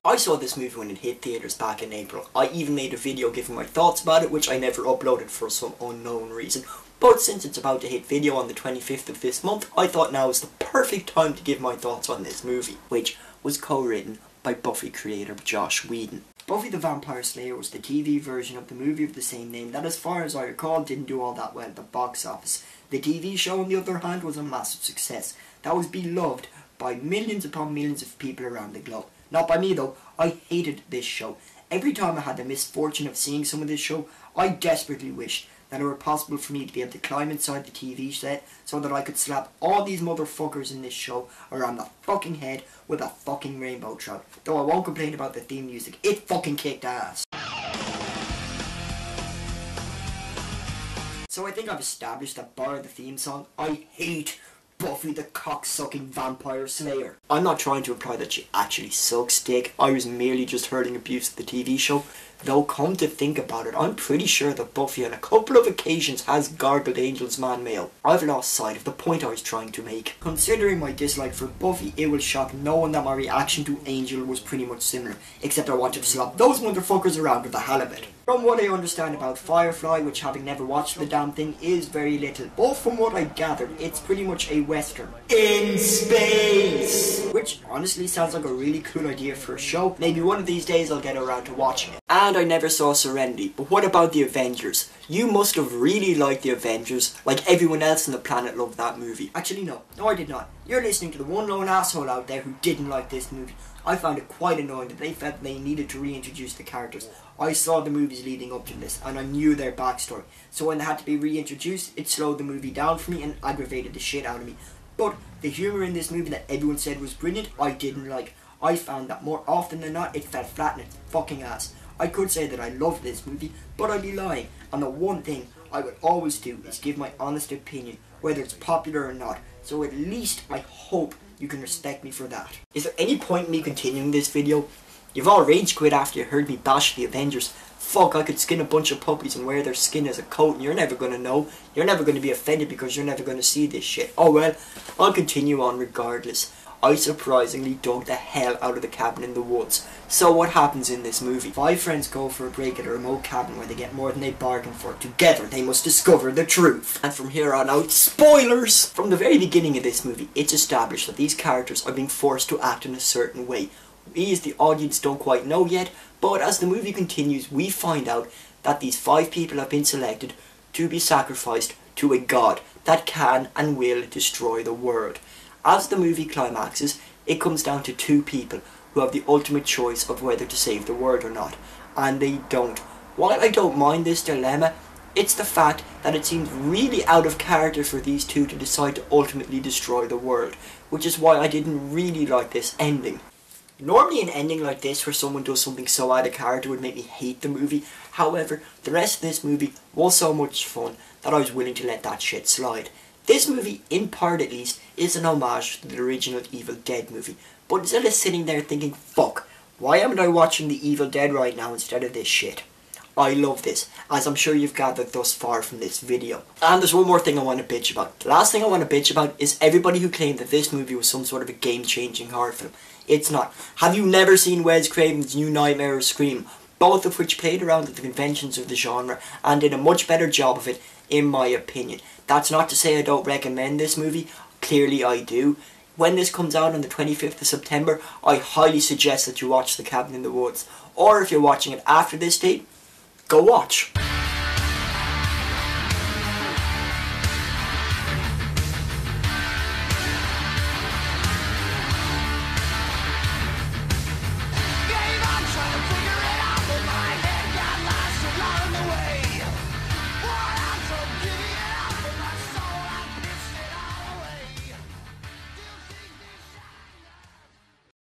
I saw this movie when it hit theatres back in April. I even made a video giving my thoughts about it, which I never uploaded for some unknown reason. But since it's about to hit video on the 25th of this month, I thought now is the perfect time to give my thoughts on this movie, which was co-written by Buffy creator Joss Whedon. Buffy the Vampire Slayer was the TV version of the movie of the same name that, as far as I recall, didn't do all that well at the box office. The TV show, on the other hand, was a massive success that was beloved by millions upon millions of people around the globe. Not by me though, I hated this show. Every time I had the misfortune of seeing some of this show, I desperately wished that it were possible for me to be able to climb inside the TV set so that I could slap all these motherfuckers in this show around the fucking head with a fucking rainbow trout. Though I won't complain about the theme music, it fucking kicked ass. So I think I've established that bar the theme song, I hate Buffy the cock-sucking vampire slayer. I'm not trying to imply that she actually sucks dick, I was merely just hurling abuse at the TV show. Though come to think about it, I'm pretty sure that Buffy on a couple of occasions has gargled Angel's man mail. I've lost sight of the point I was trying to make. Considering my dislike for Buffy, it will shock no one that my reaction to Angel was pretty much similar, except I wanted to slap those motherfuckers around with a halibut. From what I understand about Firefly, which having never watched the damn thing is very little, but from what I gathered, it's pretty much a western in space, which honestly sounds like a really cool idea for a show. Maybe one of these days I'll get around to watching it. And I never saw Serenity, but what about the Avengers? You must have really liked the Avengers, like everyone else on the planet loved that movie. Actually no, I did not. You're listening to the one lone asshole out there who didn't like this movie. I found it quite annoying that they felt they needed to reintroduce the characters. I saw the movies leading up to this, and I knew their backstory. So when they had to be reintroduced, it slowed the movie down for me and aggravated the shit out of me. But the humour in this movie that everyone said was brilliant, I didn't like. I found that more often than not, it fell flat in its fucking ass. I could say that I loved this movie, but I'd be lying. And the one thing I would always do is give my honest opinion, whether it's popular or not. So at least I hope you can respect me for that. Is there any point in me continuing this video? You've all rage quit after you heard me bash the Avengers. Fuck, I could skin a bunch of puppies and wear their skin as a coat and you're never gonna know. You're never gonna be offended because you're never gonna see this shit. Oh well, I'll continue on regardless. I surprisingly dug the hell out of the cabin in the woods. So what happens in this movie? 5 friends go for a break at a remote cabin where they get more than they bargained for. Together they must discover the truth. And from here on out, spoilers! From the very beginning of this movie, it's established that these characters are being forced to act in a certain way. We as the audience don't quite know yet, but as the movie continues, we find out that these 5 people have been selected to be sacrificed to a god that can and will destroy the world. As the movie climaxes, it comes down to 2 people who have the ultimate choice of whether to save the world or not, and they don't. While I don't mind this dilemma, it's the fact that it seems really out of character for these 2 to decide to ultimately destroy the world, which is why I didn't really like this ending. Normally an ending like this where someone does something so out of character would make me hate the movie. However, the rest of this movie was so much fun that I was willing to let that shit slide. This movie, in part at least, is an homage to the original Evil Dead movie. But instead of sitting there thinking, fuck, why am I watching the Evil Dead right now instead of this shit? I love this, as I'm sure you've gathered thus far from this video. And there's one more thing I want to bitch about. The last thing I want to bitch about is everybody who claimed that this movie was some sort of a game-changing horror film. It's not. Have you never seen Wes Craven's New Nightmare or Scream? Both of which played around with the conventions of the genre and did a much better job of it, in my opinion. That's not to say I don't recommend this movie. Clearly I do. When this comes out on the 25th of September, I highly suggest that you watch The Cabin in the Woods. Or if you're watching it after this date, go watch.